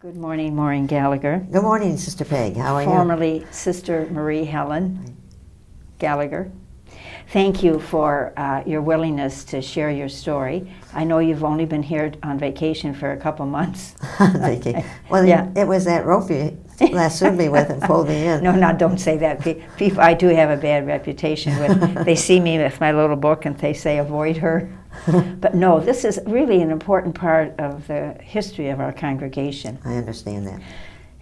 Good morning, Maureen Gallagher. Good morning, Sister Peg. How are you? Formerly Sister Marie Helen Gallagher. Thank you for your willingness to share your story. I know you've only been here on vacation for a couple months. Well, yeah. It was that rope you lassoed me with and pulled me in. No, don't say that. People, I do have a bad reputation with. They see me with my little book and they say avoid her. But no, this is really an important part of the history of our congregation. I understand that.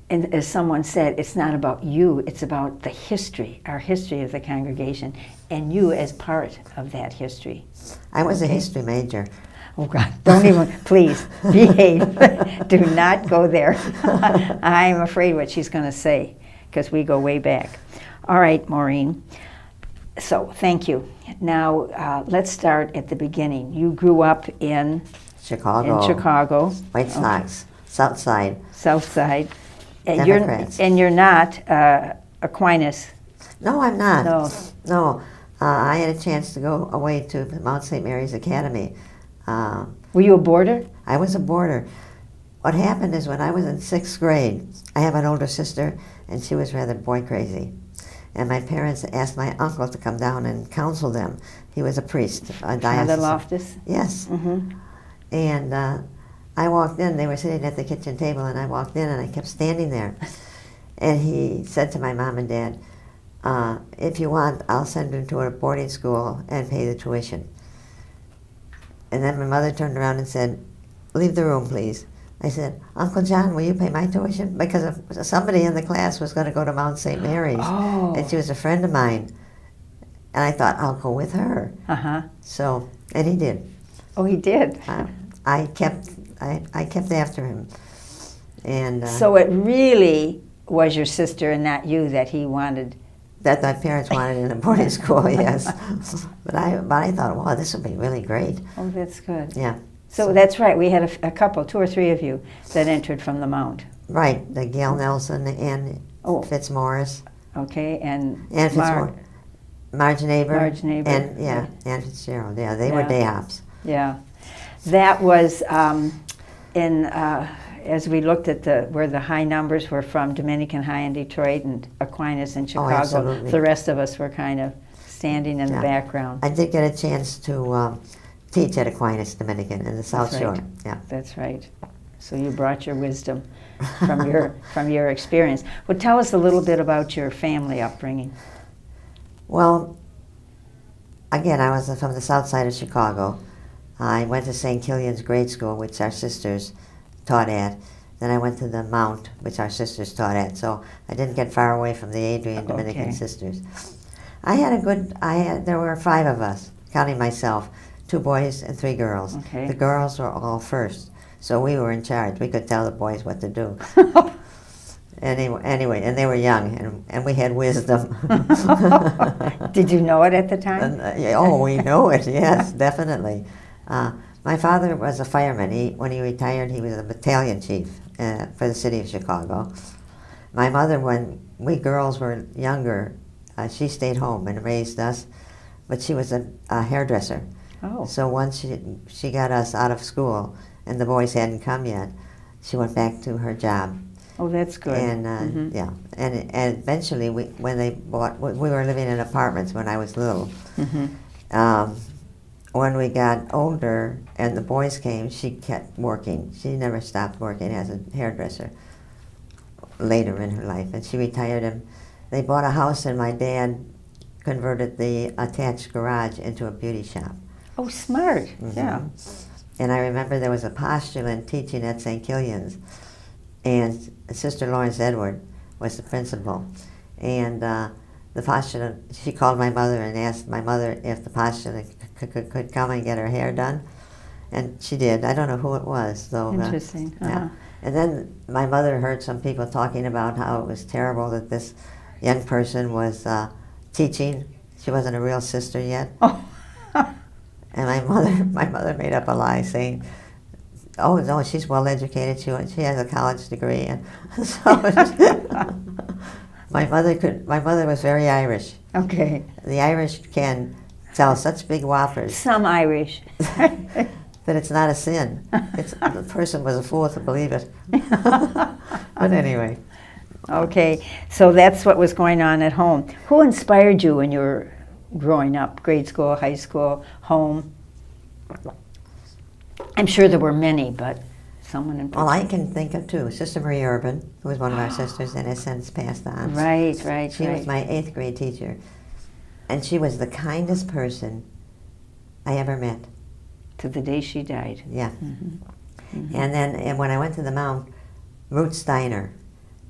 And as someone said, it's not about you, it's about the history, our history of the congregation, and you as part of that history. I was a history major. Oh God, don't even, please, behave. Do not go there. I'm afraid what she's going to say, because we go way back. All right, Maureen. So, thank you. Now, let's start at the beginning. You grew up in Chicago. White Sox, South Side. South Side. Democrats. You're not Aquinas. No, I'm not. No. I had a chance to go away to Mount St. Mary's Academy. Were you a boarder? I was a boarder. What happened is when I was in 6th grade, I have an older sister, and she was rather boy crazy. And my parents asked my uncle to come down and counsel them. He was a priest, a diocesan. Father Loftus? Yes. Mm-hmm. And I walked in, they were sitting at the kitchen table, and I walked in and I kept standing there. And he said to my mom and dad, if you want, I'll send him to a boarding school and pay the tuition. And then my mother turned around and said, leave the room, please. I said, Uncle John, will you pay my tuition? Because somebody in the class was going to go to Mount St. Mary's, and she was a friend of mine. And I thought, I'll go with her. Uh-huh. So, and he did. Oh, he did? I kept after him. And so it really was your sister and not you that he wanted? That my parents wanted in a boarding school, yes. But I thought, wow, this would be really great. Oh, that's good. Yeah. So that's right. We had a couple, 2 or 3 of you that entered from the Mount. Right. The Gail Nelson and Fitzmaurice. Okay, and Marge Neighbor. And Ann Fitzgerald. Yeah, they were day hops. Yeah. That was as we looked at where the high numbers were from, Dominican High in Detroit and Aquinas in Chicago. Oh, absolutely. The rest of us were kind of standing in the background. I did get a chance to teach at Aquinas Dominican in the South Shore. Yeah, that's right. So you brought your wisdom from your experience. Well, tell us a little bit about your family upbringing. Well, again, I was from the South Side of Chicago. I went to St. Killian's grade school, which our sisters taught at. Then I went to the Mount, which our sisters taught at. So I didn't get far away from the Adrian Dominican Sisters. There were 5 of us, counting myself, 2 boys and 3 girls. Okay. The girls were all first, so we were in charge. We could tell the boys what to do. Anyway, and they were young, and we had wisdom. Did you know it at the time? We know it, yes, definitely. My father was a fireman. When he retired, he was a battalion chief for the city of Chicago. My mother, when we girls were younger, she stayed home and raised us, but she was a hairdresser. Oh. So once she got us out of school, and the boys hadn't come yet, she went back to her job. Oh, that's good. And yeah, and eventually, we were living in apartments when I was little. Mm-hmm. When we got older and the boys came, she kept working. She never stopped working as a hairdresser later in her life, and she retired. And they bought a house, and my dad converted the attached garage into a beauty shop. Oh, smart. Mm-hmm. Yeah. And I remember there was a postulant teaching at St. Killian's, and Sister Lawrence Edward was the principal. And the postulant, she called my mother and asked my mother if the postulant could come and get her hair done. And she did. I don't know who it was, though. Interesting. Yeah. And then my mother heard some people talking about how it was terrible that this young person was teaching. She wasn't a real sister yet. Oh. And my mother made up a lie saying, "Oh no, she's well educated. She has a college degree." And so my mother was very Irish. Okay. The Irish can tell such big whoppers. Some Irish. but it's not a sin. The person was a fool to believe it. But anyway. Okay, so that's what was going on at home. Who inspired you when you were growing up? Grade school, high school, home? I'm sure there were many, but someone in particular. Well, I can think of two. Sister Marie Urban, who was one of our sisters and has since passed on. Right. She was my 8th grade teacher. And she was the kindest person I ever met. To the day she died. Yeah. Mm-hmm. And then when I went to the Mount, Ruth Steiner,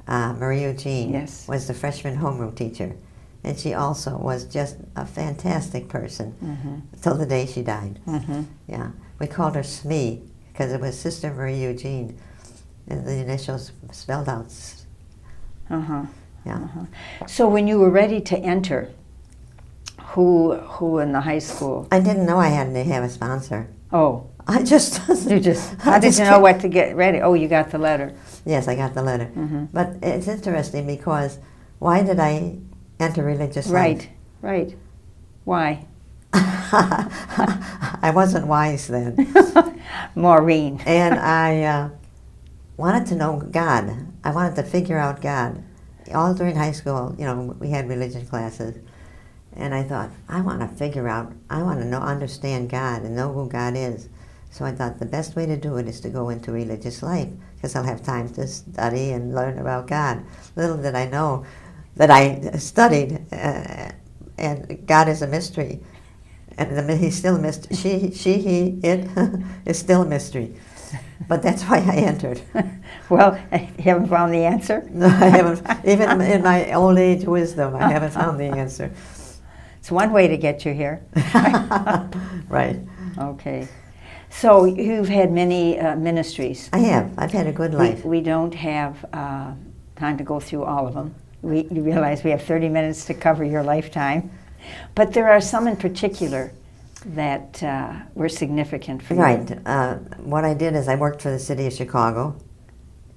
Marie Eugene, Yes. was the freshman homeroom teacher. And she also was just a fantastic person till the day she died. Yeah. We called her SME because it was Sister Marie Eugene. And the initials spelled out. Yeah. So when you were ready to enter, who in the high school? I didn't know I had to have a sponsor. Oh. I just... How did you know what to get ready? Oh, you got the letter. Yes, I got the letter. But it's interesting because why did I enter religious life? Right. Why? I wasn't wise then. Maureen. And I wanted to know God. I wanted to figure out God. All during high school, we had religion classes. And I thought, I want to understand God and know who God is. So I thought the best way to do it is to go into religious life because I'll have time to study and learn about God. Little did I know that I studied, and God is a mystery. And he's still a mystery. He, it is still a mystery. But that's why I entered. Well, you haven't found the answer? No, I haven't. Even in my old age wisdom, I haven't found the answer. It's one way to get you here. Right. Okay. So you've had many ministries. I have. I've had a good life. We don't have time to go through all of them. You realize we have 30 minutes to cover your lifetime. But there are some in particular that were significant for you. Right. What I did is I worked for the city of Chicago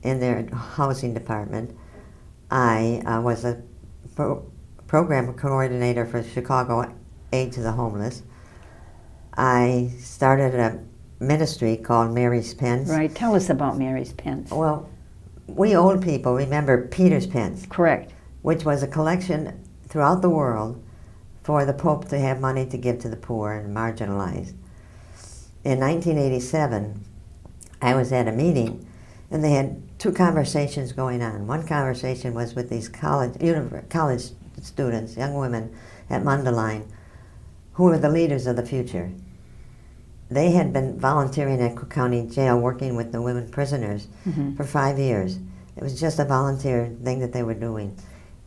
in their housing department. I was a program coordinator for Chicago Aid to the Homeless. I started a ministry called Mary's Pence. Right. Tell us about Mary's Pence. Well, we old people remember Peter's Pence. Correct. Which was a collection throughout the world for the Pope to have money to give to the poor and marginalized. In 1987, I was at a meeting, and they had two conversations going on. One conversation was with these college students, young women at Mundelein, who were the leaders of the future. They had been volunteering at Cook County Jail working with the women prisoners for 5 years. It was just a volunteer thing that they were doing.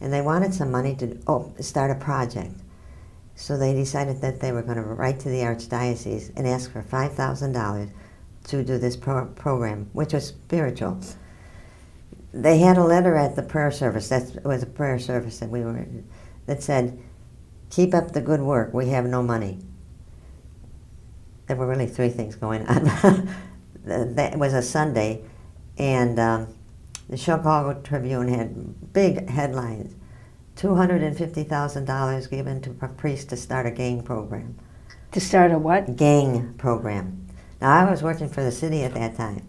And they wanted some money to start a project. So they decided that they were going to write to the Archdiocese and ask for $5,000 to do this program, which was spiritual. They had a letter at the prayer service, that was a prayer service that we were in, that said, "Keep up the good work, we have no money." There were really three things going on. It was a Sunday, and the Chicago Tribune had big headlines. $250,000 given to a priest to start a gang program. To start a what? Gang program. Now, I was working for the city at that time.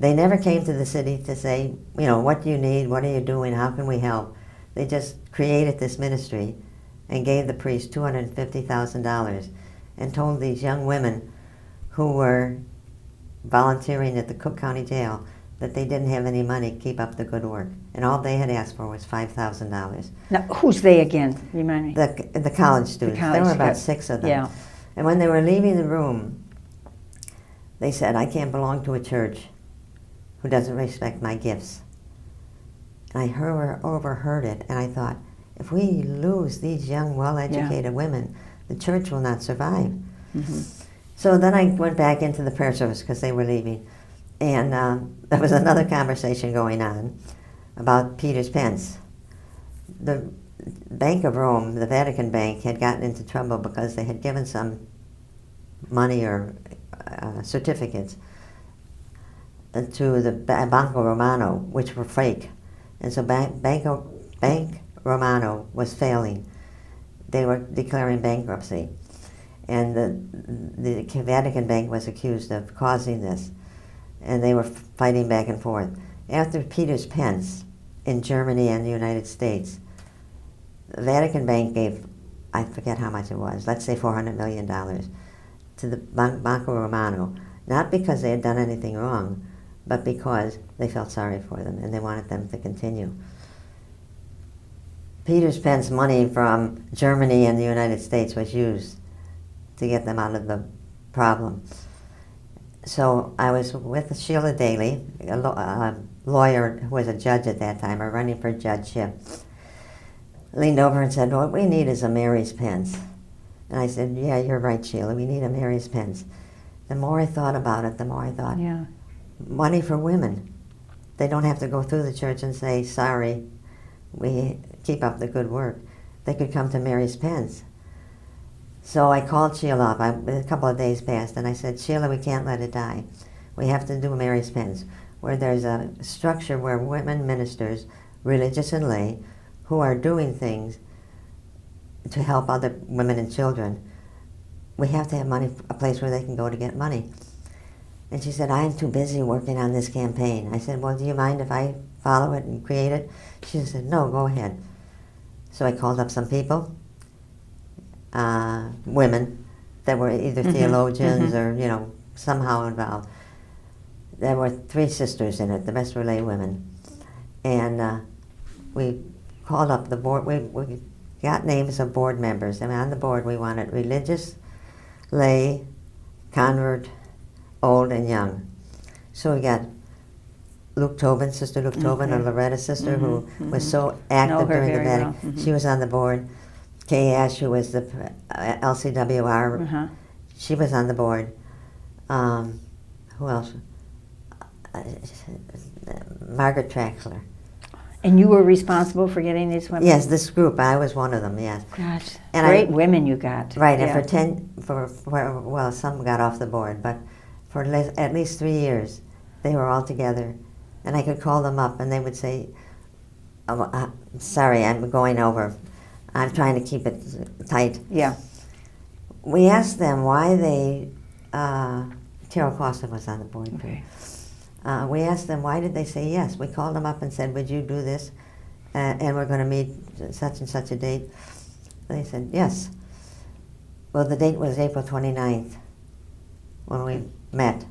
They never came to the city to say, what do you need, what are you doing, how can we help? They just created this ministry and gave the priest $250,000 and told these young women who were volunteering at the Cook County Jail that they didn't have any money to keep up the good work. And all they had asked for was $5,000. Now, who's they again? Remind me. The college students. There were about 6 of them. Yeah. And when they were leaving the room, they said, "I can't belong to a church who doesn't respect my gifts." And I overheard it, and I thought, if we lose these young, well-educated women, the church will not survive. So then I went back into the prayer service because they were leaving. And there was another conversation going on about Peter's Pence. The Bank of Rome, the Vatican Bank, had gotten into trouble because they had given some money or certificates to the Banco Romano, which were fake. And so Bank Romano was failing. They were declaring bankruptcy. And the Vatican Bank was accused of causing this, and they were fighting back and forth. After Peter's Pence in Germany and the United States, the Vatican Bank gave, I forget how much it was, let's say $400 million to the Banco Romano, not because they had done anything wrong, but because they felt sorry for them and they wanted them to continue. Peter's Pence money from Germany and the United States was used to get them out of the problem. So I was with Sheila Daly, a lawyer who was a judge at that time, or running for judgeship, leaned over and said, "What we need is a Mary's Pence." And I said, "Yeah, you're right, Sheila, we need a Mary's Pence." The more I thought about it, the more I thought, Yeah. money for women. They don't have to go through the church and say, "Sorry, we keep up the good work." They could come to Mary's Pence. So I called Sheila up. A couple of days passed, and I said, "Sheila, we can't let it die. We have to do Mary's Pence, where there's a structure where women ministers, religious and lay, who are doing things to help other women and children. We have to have money, a place where they can go to get money." And she said, "I'm too busy working on this campaign." I said, "Well, do you mind if I follow it and create it?" She said, "No, go ahead." So I called up some people, women that were either theologians or, somehow involved. There were 3 sisters in it, the rest were lay women. And we called up the board, we got names of board members, and on the board we wanted religious, lay, convert, old and young. So we got Luke Tobin, Sister Luke Tobin, a Loretta sister who was so active during the Vatican. Well. She was on the board. Kay Ash, who was the LCWR, she was on the board. Who else? Margaret Traxler. And you were responsible for getting these women? Yes, this group. I was one of them. Yes. Gosh, And great women you got. Right, Yeah. and well, some got off the board, but for at least 3 years, they were all together, and I could call them up, and they would say, "Oh, sorry, I'm going over. I'm trying to keep it tight." Yeah. We asked them why they, Carol Costa was on the board. Okay. We asked them why did they say yes. We called them up and said, "Would you do this? And we're going to meet such and such a date." They said yes. Well, the date was April 29th when we met.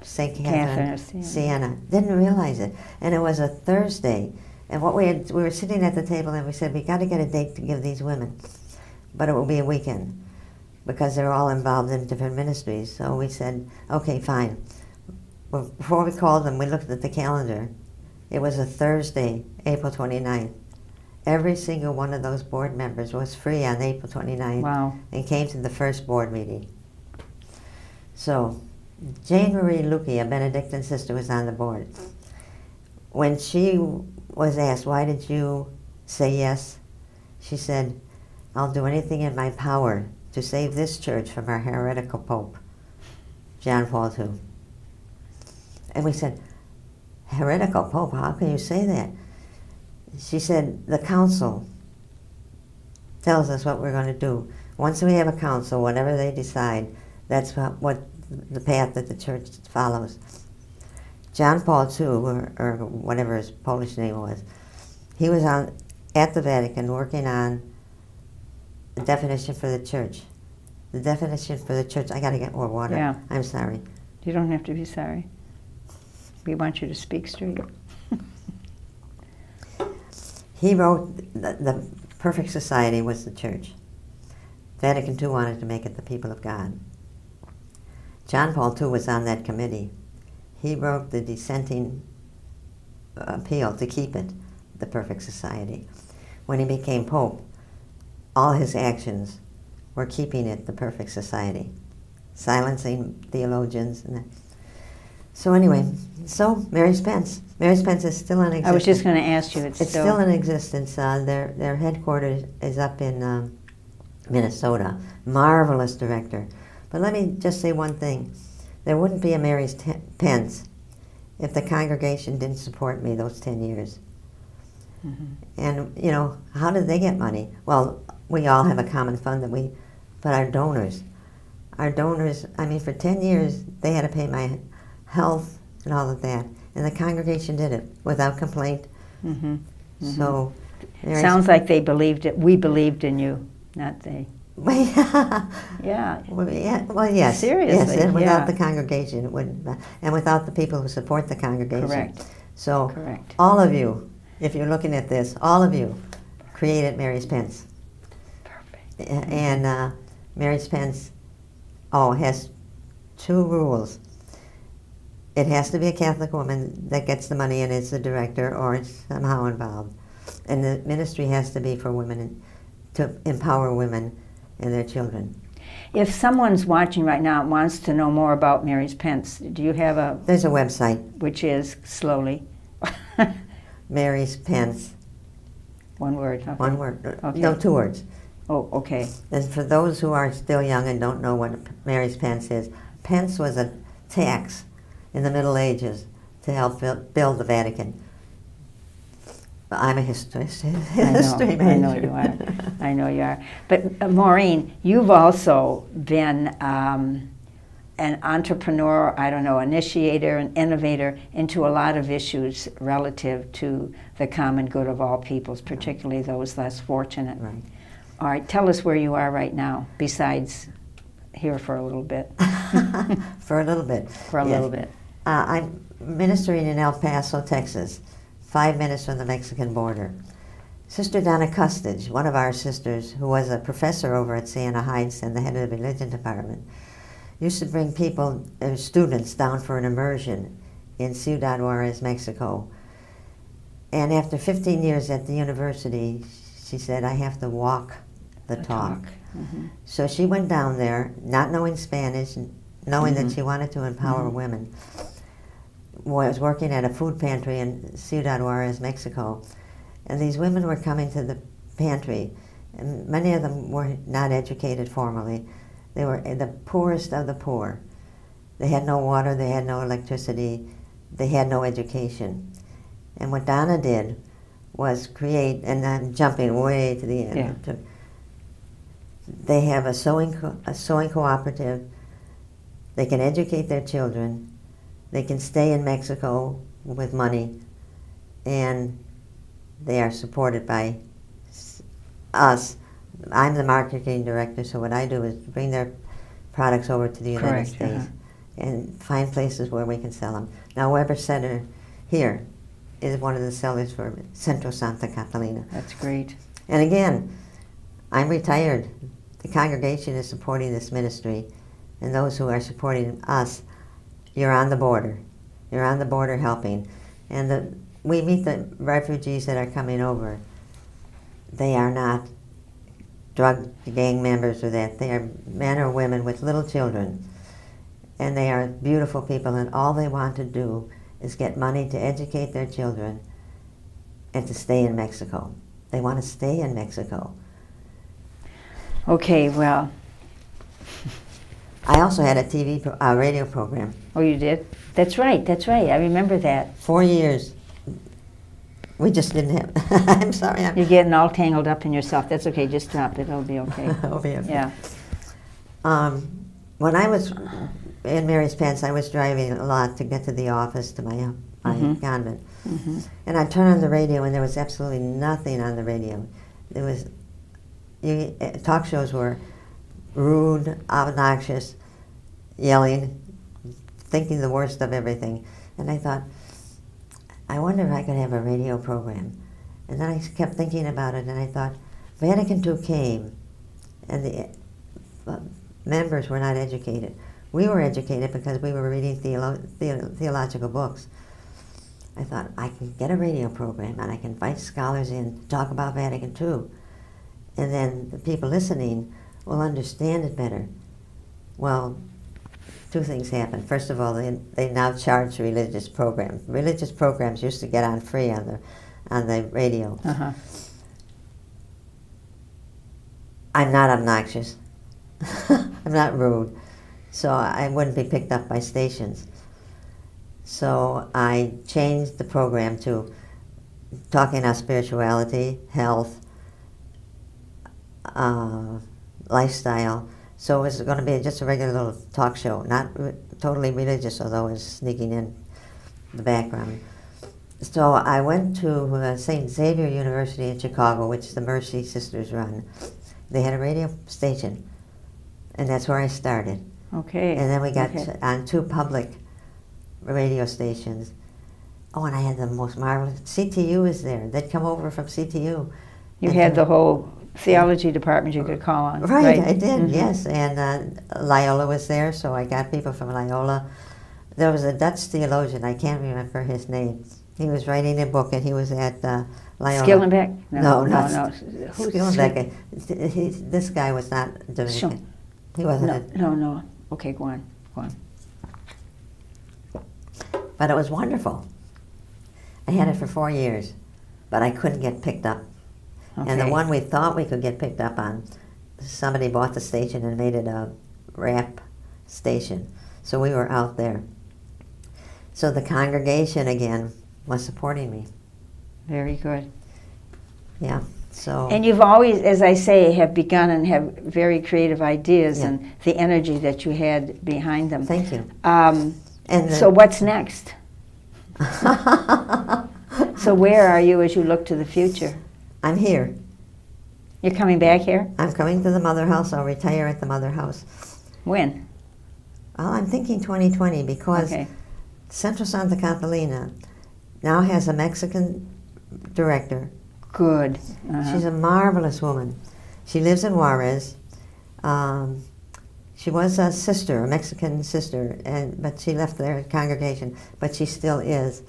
St. Catherine, Siena. Didn't realize it. And it was a Thursday. And we were sitting at the table and we said, we got to get a date to give these women. But it will be a weekend because they're all involved in different ministries. So we said, okay, fine. Well, before we called them, we looked at the calendar. It was a Thursday, April 29th. Every single one of those board members was free on April 29th. Wow. And came to the first board meeting. So Jane Marie Lukey, a Benedictine sister, was on the board. When she was asked, why did you say yes? She said, "I'll do anything in my power to save this church from our heretical Pope, John Paul II." And we said, "Heretical Pope, how can you say that?" She said, "The council tells us what we're going to do. Once we have a council, whatever they decide, that's what the path that the church follows." John Paul II, or whatever his Polish name was, he was at the Vatican working on the definition for the church. The definition for the church, I got to get more water. Yeah. I'm sorry. You don't have to be sorry. We want you to speak straight. He wrote the perfect society was the church. Vatican II wanted to make it the people of God. John Paul II was on that committee. He wrote the dissenting appeal to keep it the perfect society. When he became Pope, all his actions were keeping it the perfect society, silencing theologians. So anyway, Mary's Pence. Mary's Pence is still in existence. I was just going to ask you. It's still in existence. Their headquarters is up in Minnesota. Marvelous director. But let me just say one thing. There wouldn't be a Mary's Pence if the congregation didn't support me those 10 years. Mm-hmm. And, how did they get money? Well, we all have a common fund that we But our donors, I mean, for 10 years, they had to pay my health and all of that. And the congregation did it without complaint. Mm-hmm. So, Sounds like they believed it. We believed in you, not they. Yeah. Well, yes. Seriously, yes, and without yeah. the congregation, it wouldn't, and without the people who support the congregation. Correct. So, Correct. all of you, if you're looking at this, all of you created Mary's Pence. Perfect. And Mary's Pence, has 2 rules. It has to be a Catholic woman that gets the money and is the director or is somehow involved. And the ministry has to be for women, to empower women and their children. If someone's watching right now and wants to know more about Mary's Pence, do you have a, There's a website, which is slowly? Mary's Pence, One word. Okay. one word, Okay. no, 2 words. Oh, okay. And for those who are still young and don't know what Mary's Pence is, Pence was a tax in the Middle Ages to help build the Vatican. But I'm a history major. I know you are. I know you are. But Maureen, you've also been an entrepreneur, I don't know, initiator and innovator into a lot of issues relative to the common good of all peoples, particularly those less fortunate. Right. All right, tell us where you are right now, besides here for a little bit. For a little bit. For a Yes. little bit. I'm ministering in El Paso, Texas, 5 minutes from the Mexican border. Sister Donna Custage, one of our sisters, who was a professor over at Siena Heights and the head of the religion department, used to bring people, students, down for an immersion in Ciudad Juarez, Mexico. And after 15 years at the university, she said, I have to walk the talk. Mm-hmm. So she went down there, not knowing Spanish, knowing Mm-hmm. that she wanted to empower Mm-hmm. women. Was working at a food pantry in Ciudad Juarez, Mexico. And these women were coming to the pantry, and many of them were not educated formally. They were the poorest of the poor. They had no water, they had no electricity, they had no education. And what Donna did was create, and I'm jumping way to the end. Yeah. They have a sewing cooperative. They can educate their children. They can stay in Mexico with money, and they are supported by us. I'm the marketing director, so what I do is bring their products over to the United Correct, States and find places where we can sell them. Now, Weber Center here is one of the sellers for Centro Santa Catalina. That's great. And again, I'm retired. The congregation is supporting this ministry, and those who are supporting us, you're on the border. You're on the border helping. And we meet the refugees that are coming over. They are not drug gang members or that. They are men or women with little children. And they are beautiful people, and all they want to do is get money to educate their children and to stay in Mexico. They want to stay in Mexico. Okay, well. I also had a radio program. Oh, you did? That's right, that's right. I remember that. 4 years. We just didn't have. I'm sorry. You're getting all tangled up in yourself. That's okay, just stop it. It'll be okay. It'll be okay. Yeah. When I was in Mary's Pence, I was driving a lot to get to the office, to my convent. Mm-hmm. And I'd turn on the radio, and there was absolutely nothing on the radio. There was, talk shows were rude, obnoxious, yelling, thinking the worst of everything. And I thought, I wonder if I could have a radio program. And then I kept thinking about it, and I thought, Vatican II came, and the members were not educated. We were educated because we were reading theological books. I thought, I can get a radio program, and I can invite scholars in to talk about Vatican II. And then the people listening will understand it better. Well, 2 things happened. First of all, they now charge religious programs. Religious programs used to get on free on the radio. Uh-huh. I'm not obnoxious. I'm not rude. So I wouldn't be picked up by stations. So I changed the program to talking about spirituality, health, lifestyle. So it was going to be just a regular little talk show, not totally religious, although it was sneaking in the background. So I went to St. Xavier University in Chicago, which the Mercy Sisters run. They had a radio station, and that's where I started. Okay. And then we got okay. on 2 public radio stations. Oh, and I had the most marvelous, CTU is there. They'd come over from CTU. You had the whole theology department you could call on. Right, I did, yes. And Loyola was there, so I got people from Loyola. There was a Dutch theologian, I can't remember his name. He was writing a book, and he was at Loyola. Skillenbeck? No. Who's Skillenbeck. This guy was not Dominican. Sure. He wasn't. No. Okay, go on. But it was wonderful. I had it for 4 years, but I couldn't get picked up. Okay. And the one we thought we could get picked up on, somebody bought the station and made it a rap station. So we were out there. So the congregation, again, was supporting me. Very good. Yeah, so... And you've always, as I say, have begun and have very creative ideas Yeah. and the energy that you had behind them. Thank you. So what's next? So where are you as you look to the future? I'm here. You're coming back here? I'm coming to the Mother House. I'll retire at the Mother House. When? Well, I'm thinking 2020 because Okay. Central Santa Catalina now has a Mexican director. Good. She's a marvelous woman. She lives in Juarez. She was a sister, a Mexican sister, but she left their congregation. But she still is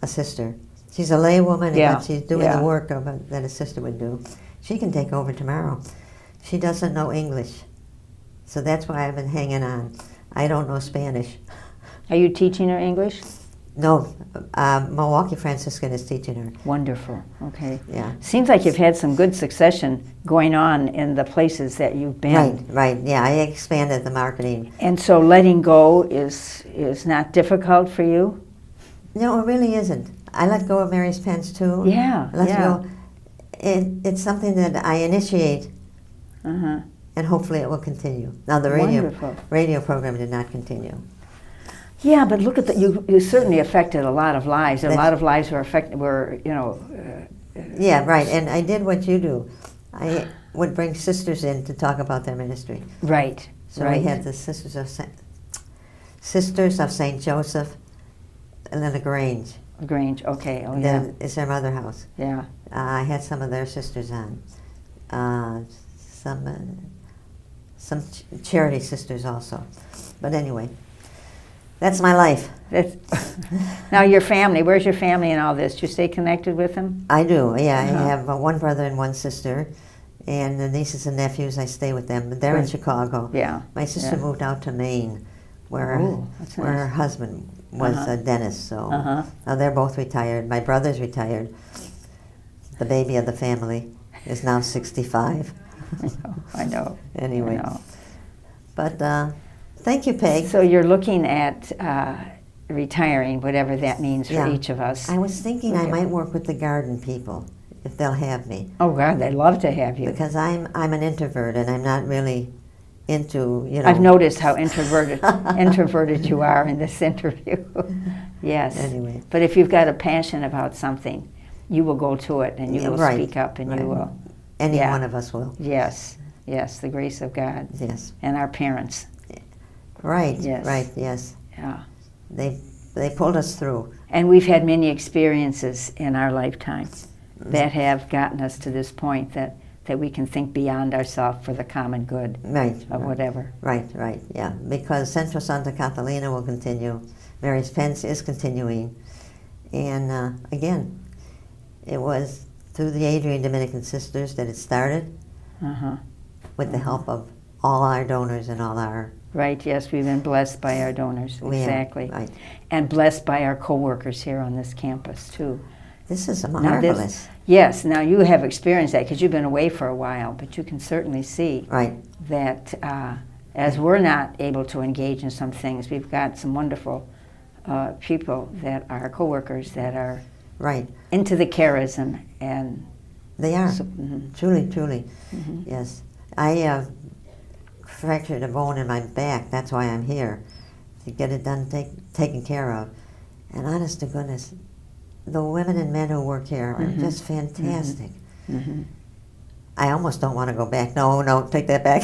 a sister. She's a lay woman, but she's doing the work that a sister would do. She can take over tomorrow. She doesn't know English, so that's why I've been hanging on. I don't know Spanish. Are you teaching her English? No, Milwaukee Franciscan is teaching her. Wonderful. Okay. Yeah. Seems like you've had some good succession going on in the places that you've been. Right. Yeah, I expanded the marketing. And so letting go is not difficult for you? No, it really isn't. I let go of Mary's Pence too. Yeah. Let go. It's something that I initiate, and hopefully it will continue. Now the radio program did not continue. Yeah, but look at that. You certainly affected a lot of lives. A lot of lives were affected. Yeah, right. And I did what you do. I would bring sisters in to talk about their ministry. Right. So we had the Sisters of St. Joseph, and then the Grange. Grange. Okay. Oh, yeah. Then it's their Mother House. Yeah. I had some of their sisters on. Some charity sisters also. But anyway, that's my life. Now your family, where's your family in all this? Do you stay connected with them? I do, yeah. I have one brother and one sister. And the nieces and nephews, I stay with them. But they're in Chicago. Yeah. My sister moved out to Maine, where her husband was a dentist. So now they're both retired. My brother's retired. The baby of the family is now 65. I know. Anyway. I know. But thank you, Peg. So you're looking at retiring, whatever that means for each of us. I was thinking I might work with the garden people, if they'll have me. Oh, God, they'd love to have you. Because I'm an introvert, and I'm not really into, I've noticed how introverted you are in this interview. Yes. Anyway. But if you've got a passion about something, you will go to it, and you will speak up, and you will. Any one of us will. Yes. Yes, the grace of God. Yes. And our parents. Right. Yes. Right. Yes. Yeah. They pulled us through. And we've had many experiences in our lifetime that have gotten us to this point that we can think beyond ourselves for the common good of whatever. Right, yeah. Because Central Santa Catalina will continue. Mary's Pence is continuing. And again, it was through the Adrian Dominican Sisters that it started with the help of all our donors and all our... Right, yes, we've been blessed by our donors, exactly. Right. And blessed by our co-workers here on this campus, too. This is marvelous. Yes, now you have experienced that because you've been away for a while, but you can certainly see that as we're not able to engage in some things, we've got some wonderful people that are co-workers that are into the charism. And they are, truly, yes. fractured a bone in my back. That's why I'm here, to get it done, taken care of. And honest to goodness, the women and men who work here are just fantastic. I almost don't want to go back. No, take that back.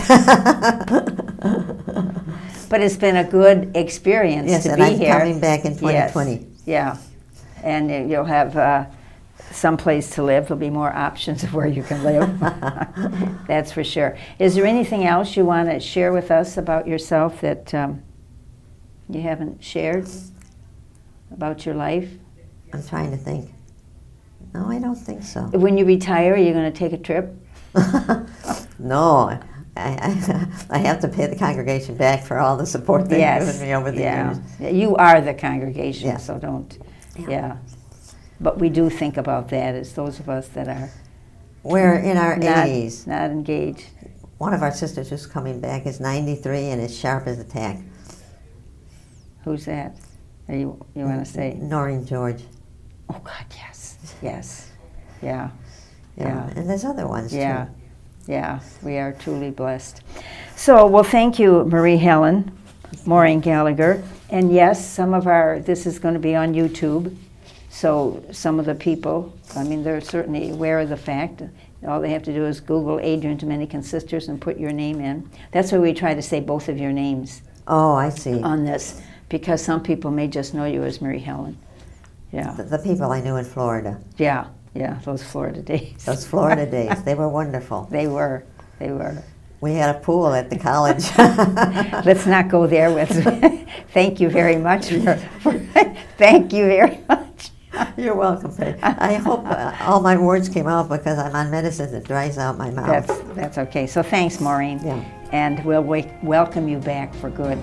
But it's been a good experience Yes, to and be I'm here. coming back in 2020. Yes. Yeah, and you'll have some place to live. There'll be more options of where you can live. That's for sure. Is there anything else you want to share with us about yourself that you haven't shared about your life? I'm trying to think. No, I don't think so. When you retire, are you going to take a trip? No, I have to pay the congregation back for all the support they've given me over the years. You are the congregation, Yeah. so don't. Yeah. But we do think about that as those of us that are We're in our 80s. not engaged. One of our sisters who's coming back is 93 and is sharp as a tack. Who's that? You want to say? Noreen George. Oh God, yes, yes, yeah, Yeah. yeah. And there's other ones Yeah, too. yeah, we are truly blessed. So, well, thank you, Marie Helen, Maureen Gallagher. And yes, this is going to be on YouTube. So some of the people, I mean, they're certainly aware of the fact. All they have to do is Google Adrian Dominican Sisters and put your name in. That's why we try to say both of your names Oh, I see. on this, because some people may just know you as Marie Helen. Yeah, The people I knew in Florida. yeah, those Florida days. Those Florida days, they were wonderful. They were. We had a pool at the college. Let's not go there with. Thank you very much. Thank you very much. You're welcome, Faye. I hope all my words came out because I'm on medicine that dries out my mouth. That's okay. So thanks, Maureen. Yeah. And we'll welcome you back for good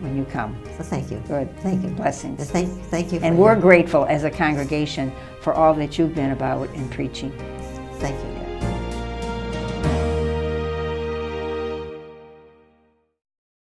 when you come. So thank you. Good. Thank you. Blessings. Thank you. And we're grateful as a congregation for all that you've been about in preaching. Thank you.